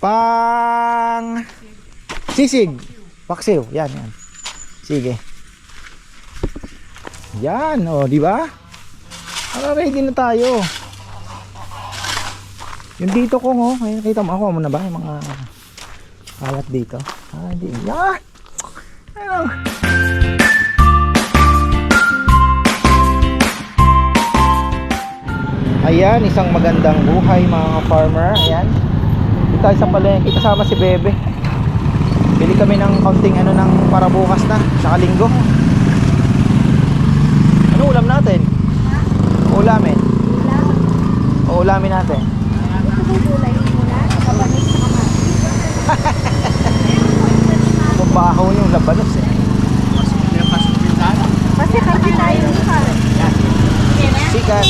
Pang sisig. Paksiw. Yan, yan. Sige. Yan, oh, di ba? Ready na tayo. Yung dito ko, oh, ay, nakita mo ako na ba yung mga kalat dito? Ah, hindi. Yan. Ayun. Ayan, isang magandang buhay mga farmer. Ayan. Dito tayo sa palengke kasama si Bebe. Bili kami ng kaunting ano ng para bukas na, saka linggo. Ano ulam natin? Ulamin. Ulamin natin. Mabaho yung labanos eh. Kasi kami tayo Sikat.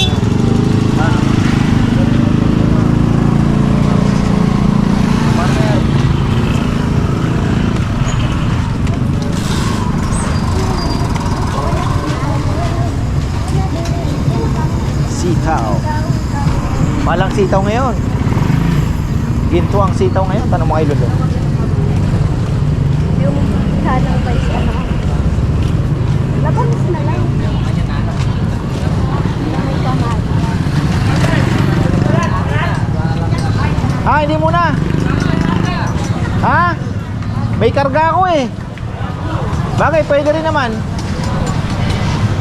Sitaw. Malang sitaw ngayon. Ginto ang sitaw ngayon. Tanong mo kay Lolo. yung halang ba isa na? Labanos na lang. Ha, hindi muna. Ha? May karga ako eh. Bakit? Pwede rin naman.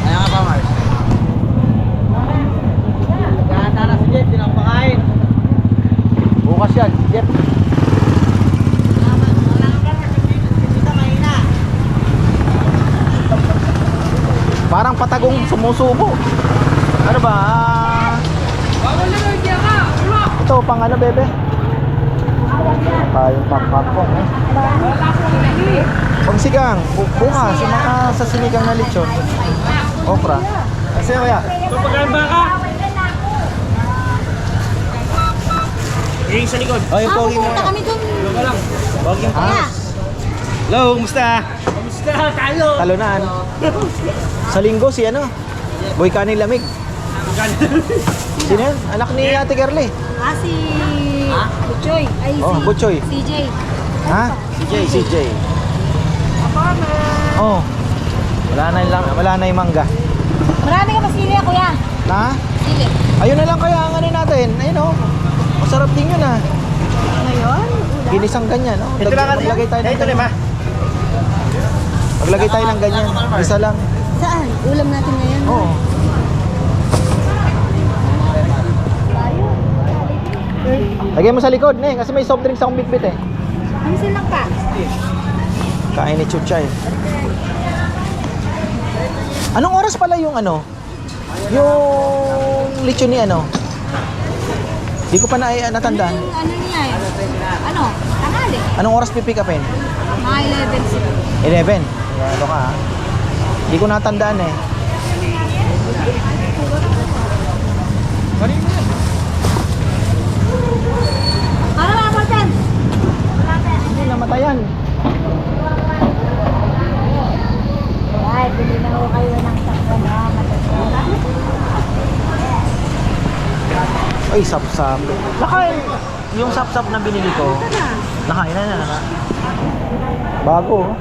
Kaya nga pa, Mars. Nagkakatara si Jeff, pinapakain. Bukas yan, Jeff. Parang patagong sumusubo. Ano ba? Ito, pang ano, Bebe? Tayong pang-popcorn eh. Pang sigang, bukas, yung mga sa sinigang na lechon. Okra. Kasi kaya? Pagkakamba ka! Yung sa likod. Ay, yung pogi mo. Pupunta kami dun. Ano ka lang? Pogi yung Kaya. Hello, kumusta? Kumusta? Talo! Talunan. Sa linggo si ano? Boy Kanin Lamig. Sino yan? Anak ni Ate Gerly. Si Butchoy. Ay, Oh, si Butchoy. CJ. Ha? CJ. Oh. Wala na yung mangga. Marami ka masili, kuya. Ha? Sili. Ayun na lang kaya ang ano natin. Ayun oh. Masarap din yun ah. Ngayon, ulam. Ginisang ganyan, oh. Ito lang Maglagay tayo ng ito lima. Maglagay tayo ng ganyan. Isa lang. Saan? Ulam natin ngayon. Oo. Lagay mo sa likod, ne, kasi may soft drinks akong bitbit eh. Ano silang pa? Kain ni Chuchay. Anong oras pala yung ano? Yung lechon ni ano? Di ko pa natandaan. Ano niya eh? Ano? Tangali. Anong oras pipick upin? Mga 11 sila. 11. Ano ka ha? Di ko natandaan eh. Ano na, Martin? Hindi namatayan. Ay, bili na ho kayo ng sakto na matatawa. Ay, sap-sap. Nakain. Yung sap-sap na binili ko. Nakain na. Bago. oh.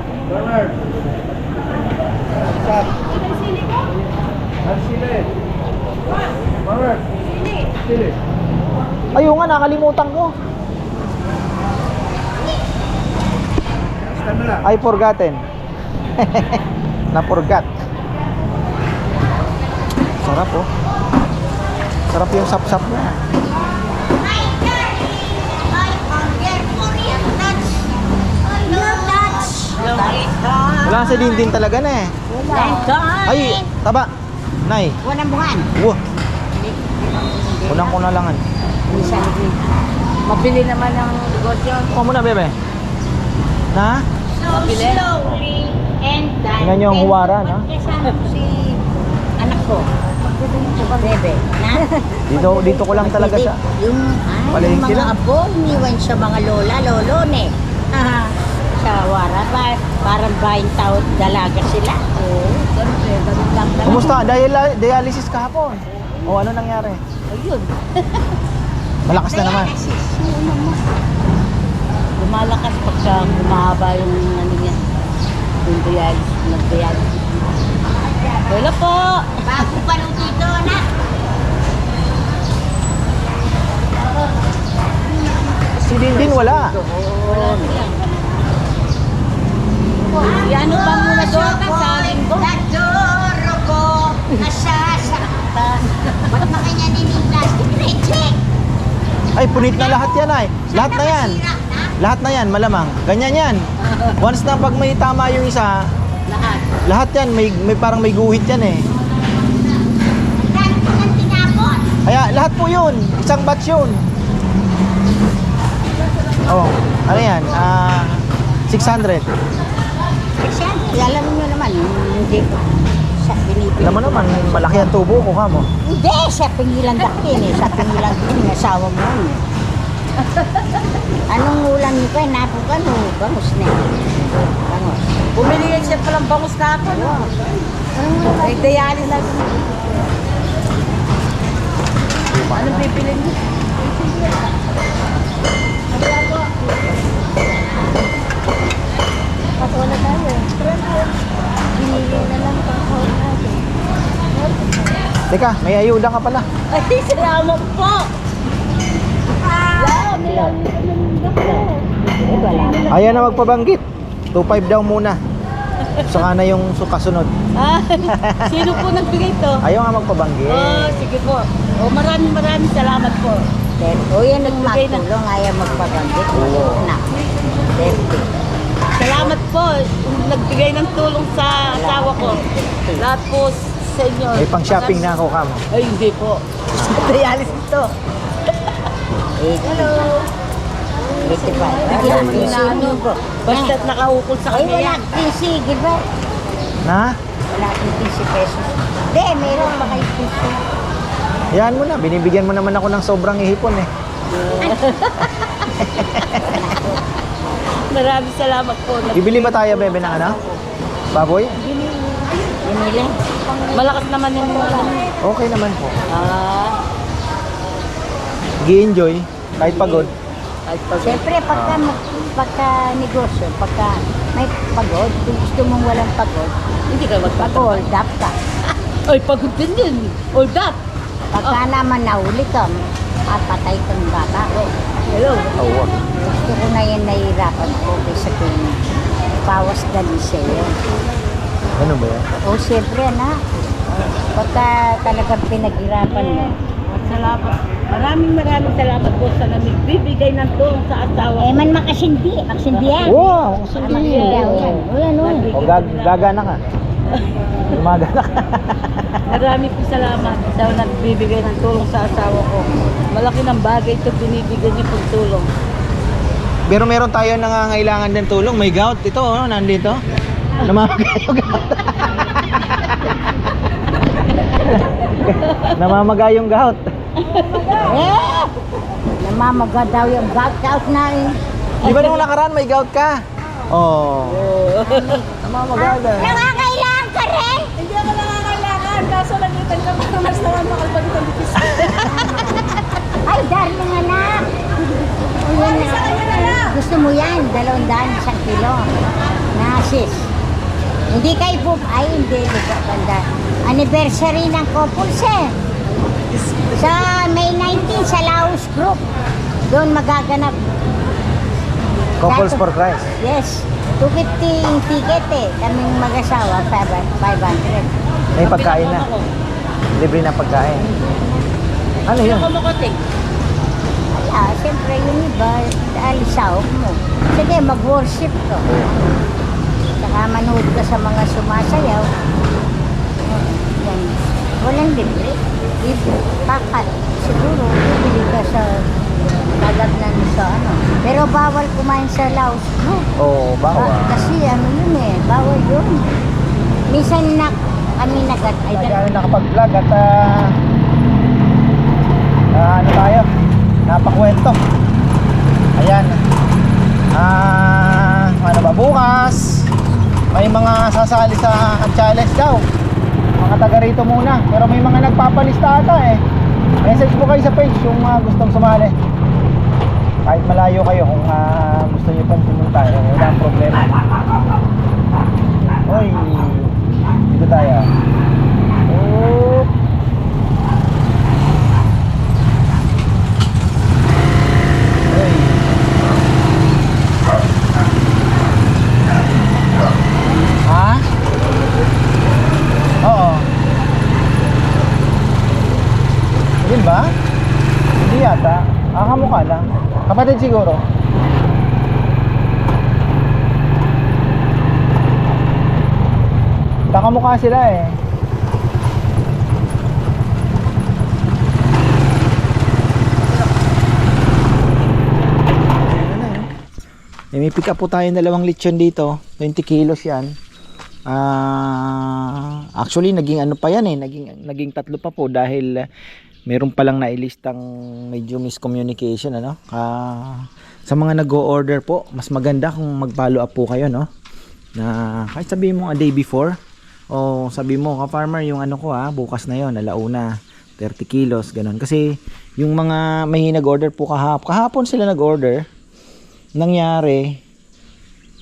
Ayun nga, nakalimutan ko. I forgotten. Na-forgot. Sarap oh. Sarap yung sap-sap niya. Wala sa dindin talaga na eh. Ay, taba. Nay. Walang bungan. Wow. Unang ko na langan. Mabili naman ng negosyo. Kuha mo na, Bebe. Na? Mabili. Tingnan niyo ang huwara, no? Si anak ko. Bebe. Na? Dito ko lang talaga sa Yung palengke mga lang. apo, iniwan sa mga lola, lolo, ne. Sa wara, parang baing tao, dalaga sila. Oo, siyempre, ganun lang talaga. Kumusta? Dialysis kahapon. O ano nangyari? Ayun. Malakas na naman. Pagka kumahaba yung ano niya, yung dialysis. Wala po! Bago pa nung dito, anak! Si Dindin wala. Si ano ba muna doon sa linggo? Nadoro ko, nasasaktan. Ba't na kanya niniglas? Reject! Ay, punit na lahat yan ay. Lahat na yan. Lahat na yan, malamang. Ganyan yan. Once na pag may tama yung isa, Lahat. lahat yan, may parang may guhit yan eh. Dahil ko nang tinapon. Kaya lahat po yun. Isang batch yun. Oh, ano yan? 600. Siyempre, alam nyo naman, hindi ko siya pinipili. Alam mo naman, malaki ang tubo ko, kamo. Hindi, sa pingilan dakin eh. Sa pingilan dakin, asawa mo yun eh. Anong ulam niyo kayo? Napukan o bangus na eh. Bangus. Bumili yan siya palang bangus na ako. No? Ay, dayali lang. Anong pipili niyo? Patuwa na tayo. Binili na lang pang natin. Teka, may ayuda ka pala. Ay, salamat po! Wow, nilang Eh, wala. Ayan na magpabanggit. 2.5 daw muna. Saka na yung kasunod. Ah, sino po nagbigay to? Ayaw nga magpabanggit. Oh, sige po. Oh, maraming salamat po. O yan ang matulong, ayaw magpabanggit. Oo. Na. Dirty. Salamat po. Nagbigay ng tulong sa asawa ko. Lahat po sa inyo. May pang shopping na ako, kamo. Ay, hindi po. Dialysis to. Hello. 85. Bigyan mo na ano. Basta't nakaukol sa Ay, kanya wala yan. 15, di ba? Na? Wala akong 15 pesos. Hindi, meron pa kayo 15. Yan mo na. Binibigyan mo naman ako ng sobrang ihipon eh. Maraming salamat po. Bibili ba tayo, bebe, ng ano? Baboy? Binili. Malakas naman yung Okay naman po. Ah, Gi-enjoy. Kahit pagod. Siyempre, pagka negosyo, pagka may pagod, kung gusto mong walang pagod, hindi ka magpapagod. pag-hold up ka. Ay, pagod din yun. Hold up. Pagka naman nahuli ka, patay kang bata. Hello. Oo. Gusto ko na yan nahihirapan ko kaysa kung pawas dali sa'yo. Ano ba yan? O siyempre na, pagka talagang pinaghirapan mo, Salamat. Maraming salamat po sa nagbibigay ng tulong sa asawa eh man makasindi, makasindi yan. Wow! Makasindi yan. O yan o. O gagana ka. Gumagana ka. Marami po salamat sa nagbibigay ng tulong sa asawa ko. Malaki ng bagay ito binibigyan niyo pong tulong. Pero meron tayo nangangailangan din tulong. May gout. Ito, oh, nandito. Namamaga yung gout. Namamaga yung gout. Eh! Namamaga daw yung gout na eh. Di ba nung nakaraan may gout ka? Oh. Namamaga na. Nangangailangan ka rin! Hindi ako nangangailangan. Kaso nagitan ka pa mas naman makalpagit ang bipis. Ay, darling anak! Gusto mo yan, 200, 1 kilo. Nasis. Hindi kayo po, ay hindi, banda. Anniversary ng couples eh. Sa May 19 sa Laos Group. Doon magaganap. Couples for Christ. Yes. 250 yung ticket eh. Kaming mag-asawa, 500. May pagkain na. Libre na pagkain. Ano yun? Kumukuting. Wala, siyempre yung iba, alisawag mo. Sige, mag-worship ka. Saka manood ka sa mga sumasayaw. Yan. Walang libre. Pakat. Siguro, bibili ka sa lalagnan sa ano. Pero bawal kumain sa Laos Group. Oo, bawal. Kasi ano yun eh, bawal yun. Minsan na kami Ay, tayo nakapag-vlog at ano tayo? Napakwento. Ayan. Ano ba bukas? May mga sasali sa challenge daw. Mga taga rito muna. Pero may mga nagpapalista ata eh. Message po kayo sa page yung gustong sumali. Kahit malayo kayo kung gusto niyo pong pumunta. tayo. Wala ang problema. Oy, dito tayo. Oh. Oy. Ha? Oo. Din ba? Hindi yata. Kamukha lang. Kapatid siguro. Kakamukha sila eh. May pick up po tayo dalawang lechon dito. 20 kilos yan. Actually naging ano pa yan eh. Naging tatlo pa po dahil meron palang nailistang medyo miscommunication ano. Sa mga nag-o-order po, mas maganda kung mag-follow up po kayo no. Na kahit sabihin mo a day before o sabi mo ka-farmer yung ano ko bukas na yon, alauna 30 kilos ganun. Kasi yung mga may nag-order po kahapon sila nag-order. Nangyari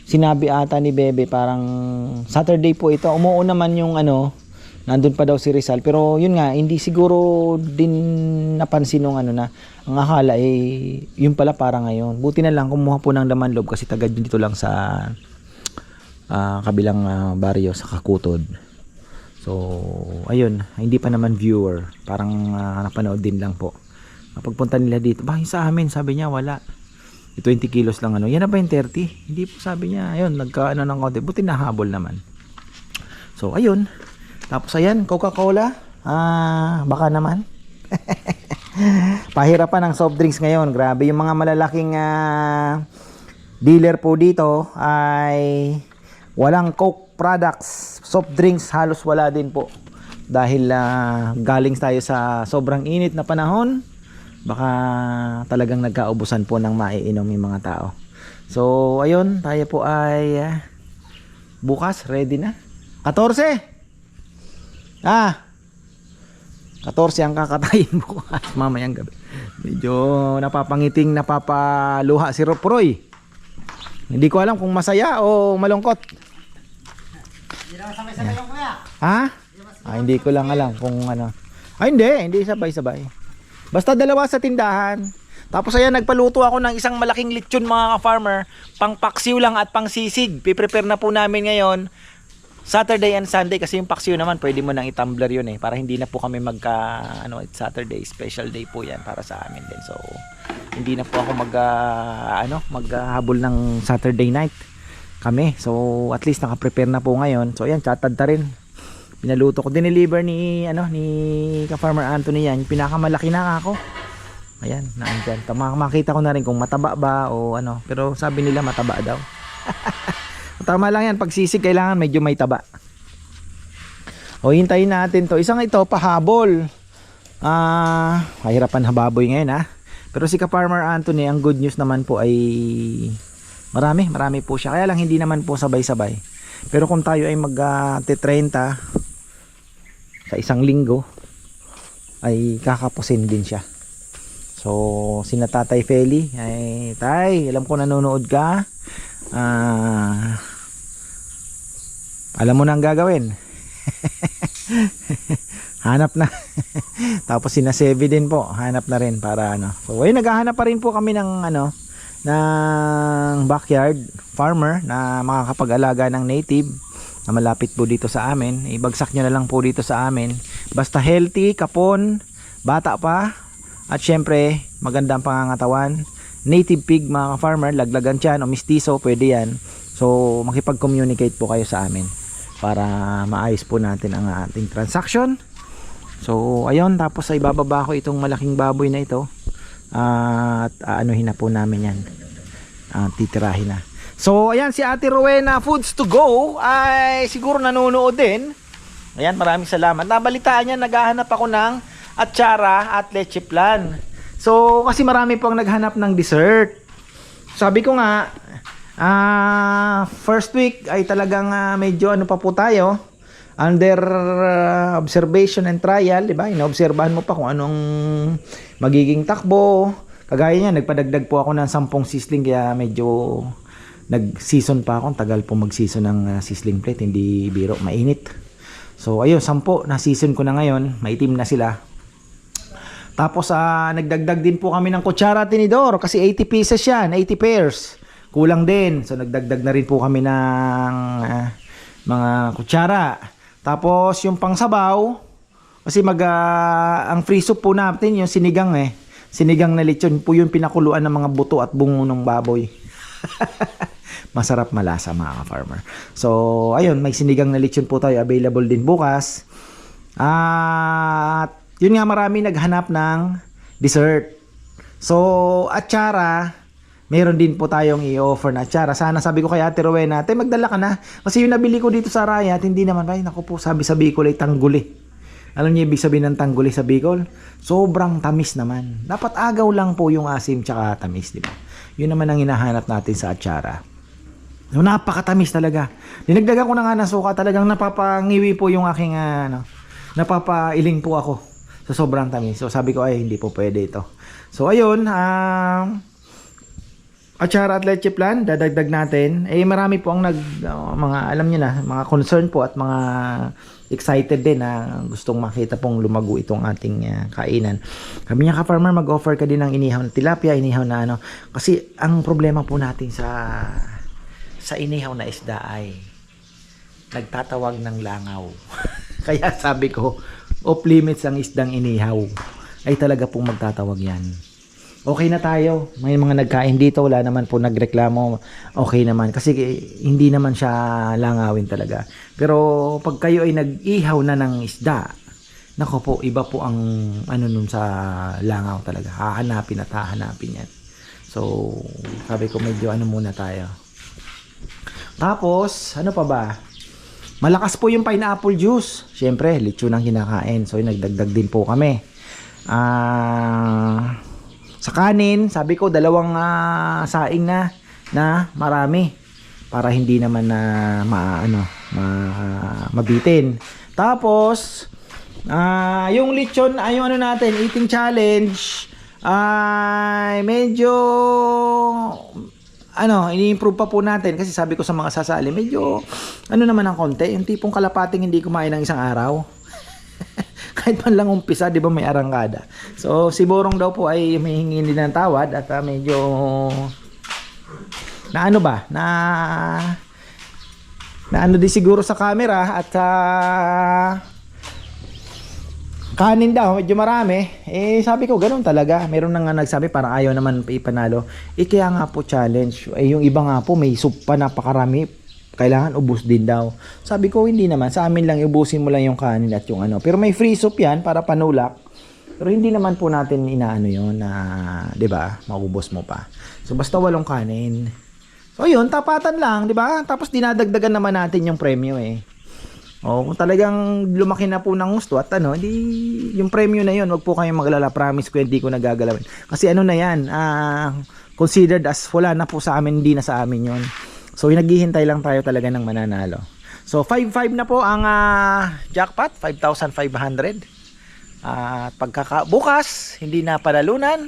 sinabi ata ni Bebe parang Saturday po ito, umuo naman yung ano, nandun pa daw si Rizal, pero yun nga hindi siguro din napansin nung ano na ang akala yun pala para ngayon. Buti na lang kumuha po ng laman loob kasi taga dito lang sa kabilang baryo sa Kakutod. So ayun, hindi pa naman viewer, parang napanood din lang po. Pagpunta nila dito, sa amin sabi niya wala. 20 kilos lang ano. Yan na ba yung 30? Hindi po sabi niya. Ayun, nagkaano ng konti. Buti nahabol naman. So, ayun. Tapos ayan, Coca-Cola. Baka naman. Pahirapan ang soft drinks ngayon. Grabe, yung mga malalaking dealer po dito ay walang Coke products. Soft drinks halos wala din po. Dahil galing tayo sa sobrang init na panahon. Baka talagang nagkaubusan po ng maiinom yung mga tao. So ayun, tayo po ay bukas ready na 14 ang kakatayin bukas mamayang gabi. Medyo napapangiting napapaluha si Roy. Hindi ko alam kung masaya o malungkot. Hindi naman sabay-sabay yung kuya. Hindi ko lang alam kung ano. Hindi sabay-sabay. Basta dalawa sa tindahan. Tapos ayan, nagpaluto ako ng isang malaking lechon mga ka-farmer. Pang paksiw lang at pang sisig. Piprepare na po namin ngayon Saturday and Sunday kasi yung paksiw naman pwede mo nang i-tumbler yun para hindi na po kami it's Saturday, special day po yan para sa amin din. So hindi na po ako maghabol ng Saturday night kami. So at least naka-prepare na po ngayon. So ayan, chatad ta rin. Pinaluto ko, dineliver ni ka-farmer Anthony yan, yung pinakamalaki na ako. Ayan, naandyan. Makita ko na rin kung mataba ba o ano, pero sabi nila mataba daw. Tama lang yan, pag sisig kailangan medyo may taba. O hintayin natin to. Isang ito pahabol. Kahirapan hababoy ngayon Pero si ka-farmer Anthony, ang good news naman po ay marami po siya. Kaya lang hindi naman po sabay-sabay. Pero kung tayo ay mag-30 sa isang linggo ay kakapusin din siya. So sina Tatay Feli ay tay, alam ko nanonood ka. Alam mo na ang gagawin. Hanap na. Tapos sina Sevi din po, hanap na rin para ano. So naghahanap pa rin po kami ng ng backyard farmer na makakapag-alaga ng native na malapit po dito sa amin. Ibagsak nyo na lang po dito sa amin. Basta healthy, kapon, bata pa, at syempre magandang pangangatawan. Native pig mga farmer, laglagan dyan o mistiso, pwede yan. So makipag-communicate po kayo sa amin para maayos po natin ang ating transaction. So ayun, tapos ay bababa ko itong malaking baboy na ito at aanuhin na po namin yan, titirahin na. So ayan, si Ate Rowena Foods to Go ay siguro nanonood din. Ayan, maraming salamat. Nabalitaan niya naghahanap ako ng atsara at leche flan. So kasi marami pang naghanap ng dessert. Sabi ko nga first week ay talagang medyo ano pa po tayo, under observation and trial, di ba? Inoobserbahan mo pa kung anong magiging takbo. Kagaya niya, nagpadagdag po ako ng 10 sisling kaya medyo nag-season pa ako. Tagal po mag-season ng sizzling plate, hindi biro, mainit. So ayun, 10 na season ko na ngayon, maitim na sila. Tapos nagdagdag din po kami ng kutsara tinidor kasi 80 pieces yan, 80 pairs. Kulang din. So nagdagdag na rin po kami ng mga kutsara. Tapos yung pangsabaw, kasi ang free soup po natin yung sinigang sinigang na lechon po yung pinakuluan ng mga buto at bungo ng baboy. Masarap, malasa mga ka-farmer. So ayun, may sinigang na lechon po tayo available din bukas. At yun nga, marami naghanap ng dessert. So atsara, meron din po tayong i-offer na atsara. Sana sabi ko kay Ate Rowena, ate magdala ka na. Kasi yung nabili ko dito sa Rayat, hindi naman, ay naku po, sabi sa Bicol ay tangguli. Alam niyo ibig sabihin ng tangguli sa Bicol? Sobrang tamis naman. Dapat agaw lang po yung asim tsaka tamis, di ba? Yun naman ang hinahanap natin sa atsara. So, napakatamis talaga. Dinagdagan ko na nga ng suka, talagang napapangiwi po yung aking napapailing po ako sa sobrang tamis. So sabi ko ay hindi po pwede ito. So ayun, atsara at leche plan, dadagdag natin. Marami po ang mga alam niyo na, mga concern po at mga excited din na gustong makita pong lumago itong ating kainan. Kami nga ka-farmer, mag-offer ka din ng inihaw na tilapia, inihaw na kasi ang problema po natin sa inihaw na isda ay nagtatawag ng langaw. Kaya sabi ko, off limits ang isdang inihaw. Ay talaga pong magtatawag yan. Okay na tayo. May mga nagkain dito, wala naman po nagreklamo. Okay naman. Kasi hindi naman siya langawin talaga. Pero pag kayo ay nag-ihaw na ng isda, nako po, iba po ang nun sa langaw talaga. Hahanapin at hahanapin yan. So, sabi ko medyo muna tayo. Tapos, ano pa ba? Malakas po yung pineapple juice. Siyempre, lechon ang kinakain. So, nagdagdag din po kami. Sa kanin, sabi ko, 2 saing na marami. Para hindi naman mabitin. Tapos, yung lechon, yung natin, eating challenge, ay medyo ini-improve pa po natin kasi sabi ko sa mga sasali, medyo naman ang konti, yung tipong kalapating hindi kumain ng isang araw. Kahit man lang umpisa, di ba may arangkada. So si Borong daw po ay may hingin din ng tawad at medyo na di siguro sa camera at kanin daw, medyo marami. Sabi ko, ganun talaga. Meron na nga nagsabi, parang ayaw naman ipanalo. Kaya nga po challenge. Yung iba nga po, may soup pa, napakarami. Kailangan ubus din daw. Sabi ko, hindi naman. Sa amin lang, ubusin mo lang yung kanin at yung Pero may free soup yan para panulak. Pero hindi naman po natin yun na, di ba, maubos mo pa. So, basta 8 kanin. So, yun, tapatan lang, di ba? Tapos, dinadagdagan naman natin yung premyo kung talagang lumaki na po ng gusto at di yung premyo na yun, wag po kayong maglala, promise ko hindi ko nagagalawin. Kasi na yan, considered as wala na po sa amin, hindi na sa amin yun. So naghihintay lang tayo talaga ng mananalo. So 5-5 na po ang jackpot, 5,500. At bukas, hindi na palalunan,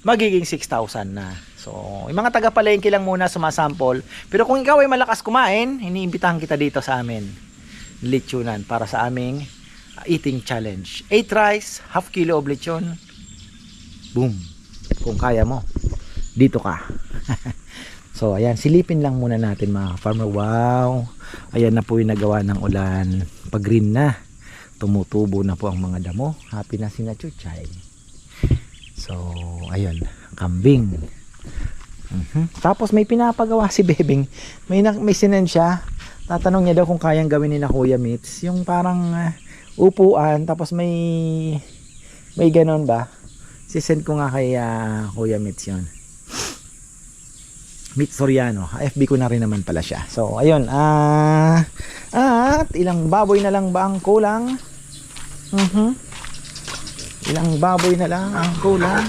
magiging 6,000 na. So, yung mga taga-palengke lang muna sumasample. Pero kung ikaw ay malakas kumain, iniimbitahan kita dito sa amin. Lechonan para sa aming eating challenge. 8 rice, half kilo of lechon. Boom. Kung kaya mo, dito ka. So, ayan, silipin lang muna natin mga farmer. Wow. Ayan na po yung nagawa ng ulan. Pag green na, tumutubo na po ang mga damo. Happy na si na Chuchay. So, ayun, kambing. Tapos may pinapagawa si Bebing. May sinend siya. Tatanong niya daw kung kayang gawin ni na Kuya Mitz. Yung parang upuan, tapos may ganon ba? Sisend ko nga kay Kuya Mitz yun. Mitz Soriano. FB ko na rin naman pala siya. So, ayun. At ilang baboy na lang ba ang kulang? Ilang baboy na lang ang kulang?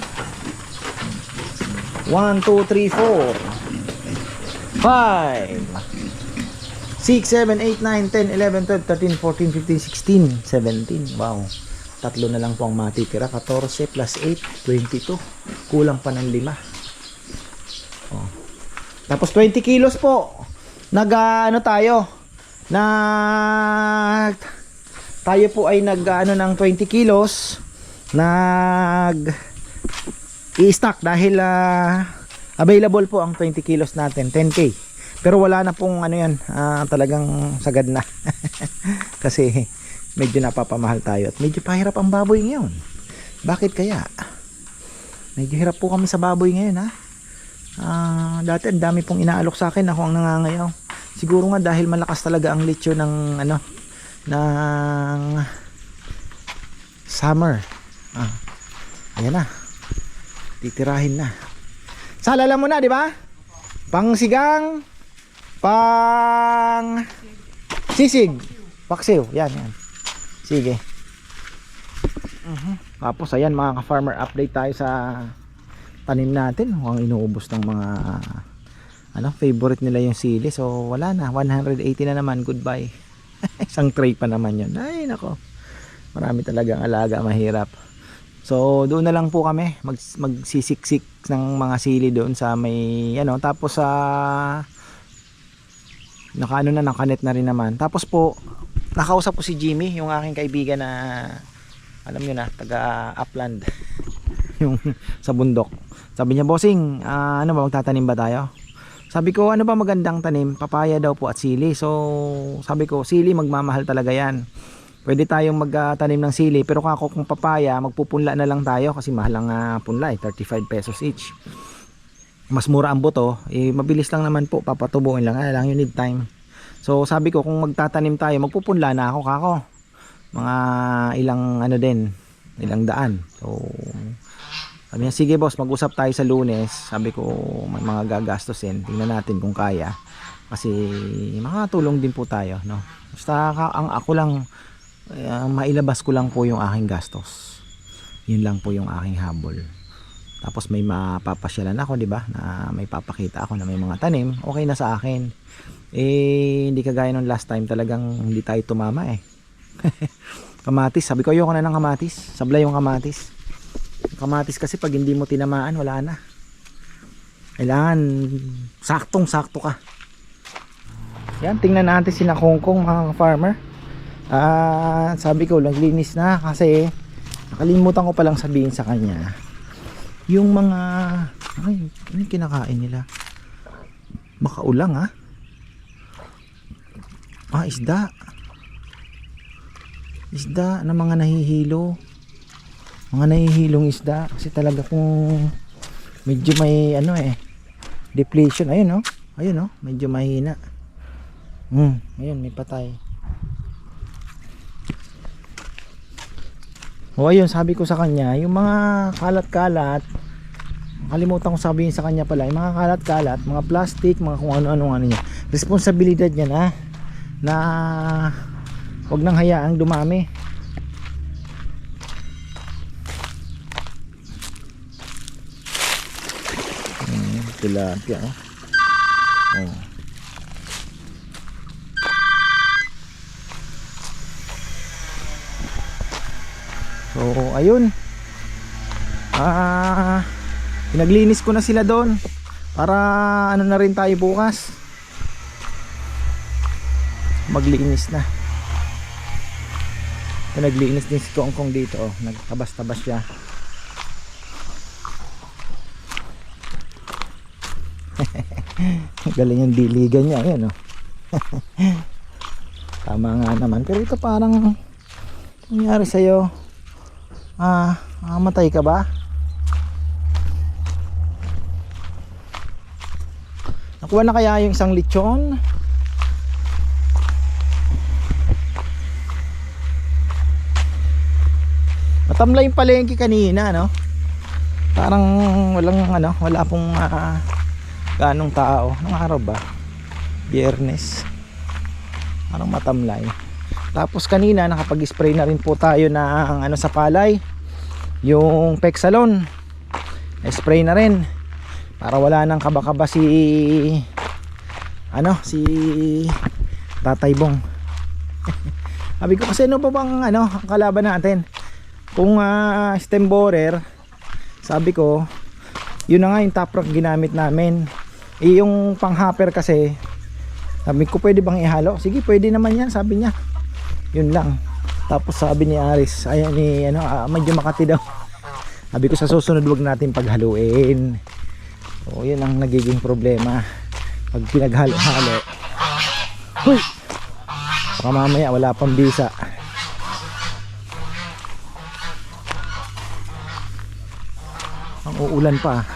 1, 2, 3, 4 5 6, 7, 8, 9, 10, 11, 12, 13, 14, 15, 16, 17. Wow. 3 na lang po ang matitira. 14 plus 8, 22. Kulang pa ng 5. Oh. Tapos 20 kilos po. Ano tayo? Tayo po ay ng 20 kilos. I-stock dahil available po ang 20 kilos natin, 10k. Pero wala na pong talagang sagad na. Kasi medyo napapamahal tayo at medyo pahirap ang baboy ngayon. Bakit kaya? Medyo hirap po kami sa baboy ngayon, ha. Dati ang dami pong inaalok sa akin, ako ang nangangayaw. Siguro nga dahil malakas talaga ang lechon ng ng summer. Ayan na. Titirahin na. Salala mo na, di ba? Pang sigang, pang sisig, paksiw. Yan. Sige. Tapos ayan mga ka-farmer, update tayo sa tanim natin. Mukhang inuubos ng mga favorite nila yung sili. So wala na, 180 na naman, goodbye. Isang tray pa naman yun. Ay nako, marami talagang alaga, mahirap. So doon na lang po kami magsisiksik ng mga sili doon sa may tapos nakanet na rin naman. Tapos po nakausap ko si Jimmy, yung aking kaibigan na alam nyo na, taga Upland. Yung sa bundok. Sabi niya, bossing, magtatanim ba tayo? Sabi ko, ano ba magandang tanim? Papaya daw po at sili. So sabi ko, sili magmamahal talaga yan. Pwede tayong magtanim ng sili, pero kung papaya, magpupunla na lang tayo kasi mahal ang punla, 35 pesos each. Mas mura ang buto, mabilis lang naman po, papatubuin lang, you need time. So sabi ko, kung magtatanim tayo, magpupunla na ako kako. Mga ilang daan. So sabi niya, sige boss, mag-usap tayo sa Lunes. Sabi ko, may mga gagastusin, tingnan natin kung kaya. Kasi makatulong din po tayo, no? Basta ako lang, mailabas ko lang po yung aking gastos. Yun lang po yung aking habol. Tapos may mapapasyalan ako, di ba? Na may papakita ako na may mga tanim, okay na sa akin. Hindi kagaya nung last time, talagang hindi tayo tumama eh. Kamatis, sabi ko ayoko na ng kamatis. Sablay yung kamatis. Kamatis kasi pag hindi mo tinamaan, wala na. Kailangan saktong-sakto ka. Yan, tingnan natin sila Kongkong, mga farmer. Sabi ko, naglinis na kasi nakalimutan ko palang sabihin sa kanya yung mga ano yung kinakain nila. Makaulang isda na mga nahihilong isda kasi talaga kung medyo may depletion. Ayun medyo mahina. Ayun, may patay. Ayun, sabi ko sa kanya, yung mga kalat-kalat, kalimutan ko sabihin sa kanya pala, yung mga kalat-kalat, mga plastic, mga kung ano-ano niya, responsibilidad niya na wag nang hayaang dumami. Tilapia, So ayun, pinaglinis ko na sila doon para na rin tayo bukas maglinis na. Pinaglinis din si Kongkong dito, nagtabas-tabas siya. Galing yung diligan niya, ayan tama nga naman, pero ito parang nangyari sa'yo. Matay ka ba? Nakuha na kaya yung isang lechon? Matamlay yung palengke kanina, no? Parang wala pong ganong tao. Anong araw ba? Biyernes. Parang matamlay. Tapos kanina nakapag-spray na rin po tayo ng sa palay, yung Pexalon. Spray na rin para wala nang kaba-kaba si Tatay Bong. Sabi ko kasi ano ba bang ang kalaban natin? Kung stem borer, sabi ko yun na nga yung top rock ginamit namin. Yung pang-hopper kasi, sabi ko pwede bang ihalo? Sige, pwede naman yan, sabi niya. Yun lang. Tapos sabi ni Aris, ayan ni medyo Makati daw. Sabi ko sa susunod wag natin paghaluin. So yun ang nagiging problema pag pinaghalo-halo. Huy! Baka mamaya wala pang bisa. Ang uulan pa.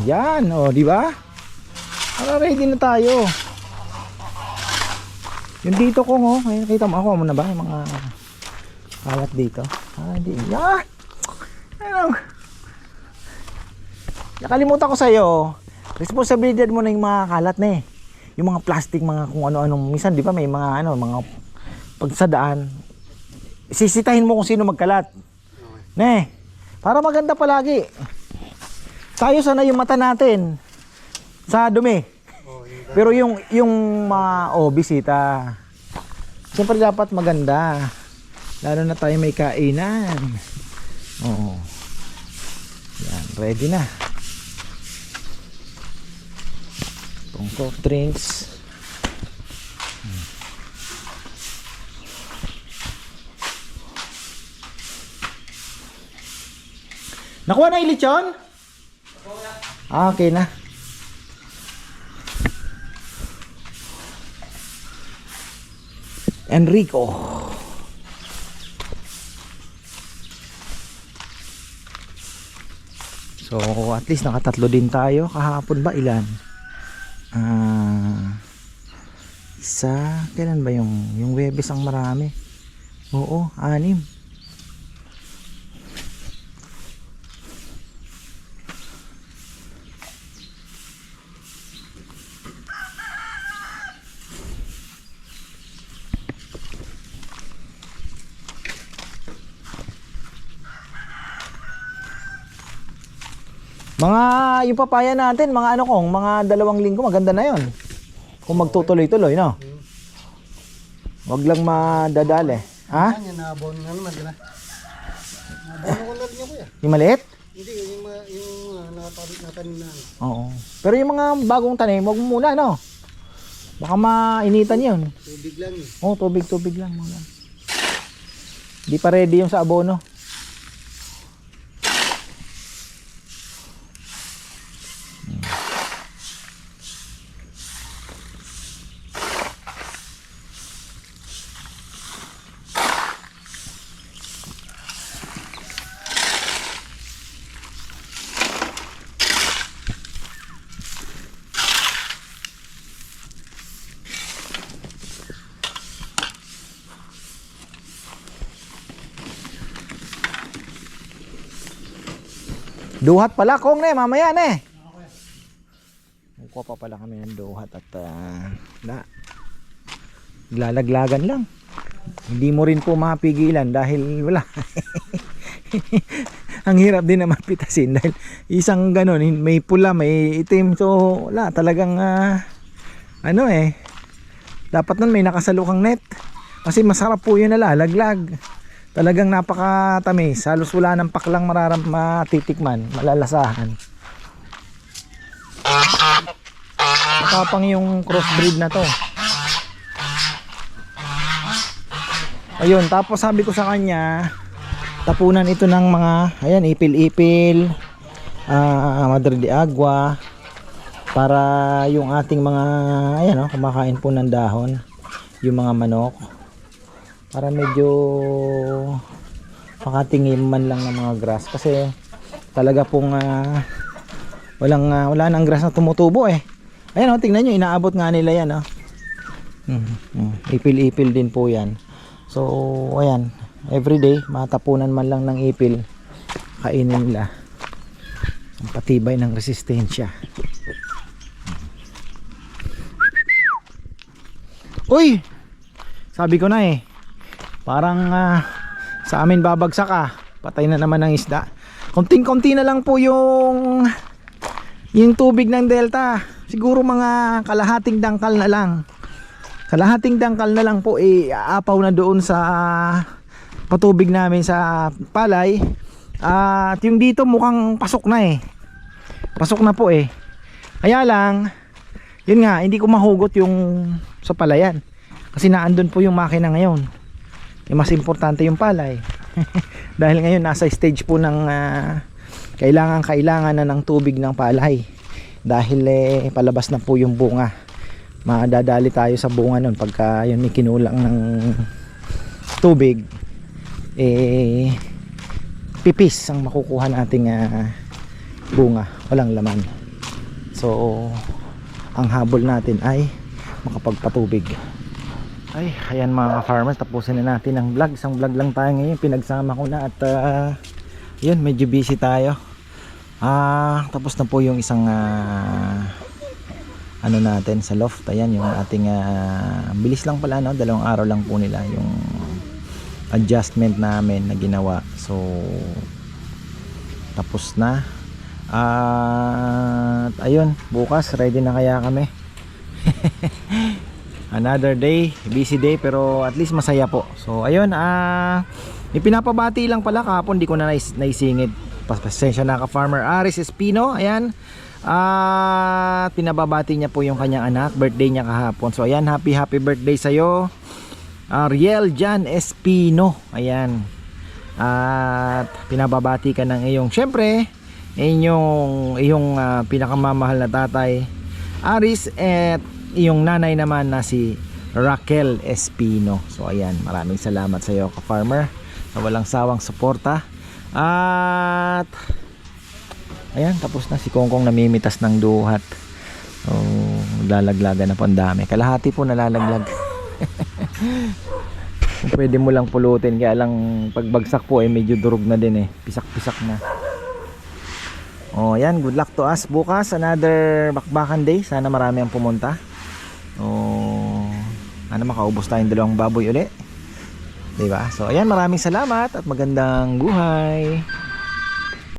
Yan, oh, di ba? Ready na tayo. Yung dito ko, oh, nakita mo ako na ba yung mga kalat dito? Hindi. Yan. Ano? Nakalimutan ko sa'yo. Responsibilidad mo na yung mga kalat na eh. Yung mga plastic, mga kung ano-anong. Minsan, di ba may mga mga pagsadaan. Sisitahin mo kung sino magkalat. Ne, para maganda palagi. Tayo sana yung mata natin sa dumi. Pero yung bisita. Siyempre dapat maganda. Lalo na tayo may kainan. Oo. Yan, ready na. Itong soft drinks. Nakuha na yung lechon? Okay na. Enrico. So at least nakatatlo din tayo. Kahapon ba ilan? Isa. Kailan ba yung Webes ang marami? Oo, 6. Mga yung papaya natin, mga mga 2 linggo maganda na 'yon. Kung magtutuloy-tuloy, no? Wag lang madadali. Ha? Yan, naabon nga naman, di ba? Naabon ko na rin niya, kuya. Yung maliit? Hindi, yung natanim na. Oo. Pero yung mga bagong tanim, wag mo muna, no? Baka mainitan 'yon. Tubig lang eh. Oh, tubig lang muna. Di pa ready yung sa abono. Duhat pala kong mamaya Kukuha pa pala kami ng duhat at lalaglagan lang. Hindi mo rin po mapigilan dahil wala. Ang hirap din naman pitasin dahil isang ganon, may pula, may itim, so wala talagang dapat nun may nakasalukang net kasi masarap po yun nalalaglag. Talagang napakatamis. Halos wala ng paklang matitikman, malalasahan. Matapang yung crossbreed na to. Ayun, tapos sabi ko sa kanya, tapunan ito ng mga, ayan, ipil-ipil, Madre de Agua, para yung ating mga, ayan, kumakain po ng dahon, yung mga manok. Para medyo makatingin man lang ng mga grass kasi talaga pong wala nang grass na tumutubo eh. Ayan tingnan nyo, inaabot nga nila yan ipil-ipil din po yan. So ayan, everyday matapunan man lang ng ipil, kainin nila. Ang patibay ng resistensya. Uy! Sabi ko na parang sa amin babagsak patay na naman ng isda. Konting-konti na lang po yung tubig ng delta. Siguro mga kalahating dangkal na lang. Kalahating dangkal na lang po aapaw na doon sa patubig namin sa palay. At yung dito mukhang pasok na eh. Pasok na po eh. Kaya lang, yun nga, hindi ko mahugot yung sa palayan. Kasi naandun po yung makina ngayon. Yung mas importante yung palay. Dahil ngayon nasa stage po ng kailangan na ng tubig ng palay. Dahil palabas na po yung bunga. Madadali tayo sa bunga nun pagka yun ikinulang ng tubig. Pipis ang makukuha nating bunga, walang laman. So ang habol natin ay makapagpatubig. Ay, ayan mga ka-farmers, tapusin na natin ang vlog. Isang vlog lang tayo ngayon, pinagsama ko na at yun, medyo busy tayo. Tapos na po yung isang ano natin sa loft. Ayan yung ating bilis lang pala, no? 2 araw lang po nila yung adjustment namin na ginawa. So tapos na. At ayun, bukas ready na kaya kami. Another day, busy day, pero at least masaya po. So ayun, ipinapabati lang pala kahapon, di ko na naisingit. Pasensya na ka-farmer. Aris Espino, ayan. Pinababati niya po yung kanyang anak, birthday niya kahapon. So ayan, happy birthday sa'yo, Ariel Jan Espino. Ayan. At pinababati ka ng iyong, syempre, iyong pinakamamahal na tatay Aris, at iyong nanay naman na si Raquel Espino. So ayan, maraming salamat sa iyo ka-farmer sa walang sawang suporta. At ayan, tapos na si Kongkong namimitas ng duhat. So lalaglagan na po, ang dami. Kalahati po nalalaglag. Kung pwede mo lang pulutin, kaya lang pagbagsak po medyo durog na din pisak-pisak na. Oh, yan, good luck to us. Bukas another bakbakan day. Sana marami ang pumunta. Oh, ano, makaubos tayong 2 baboy uli. Diba? So ayan, maraming salamat at magandang buhay.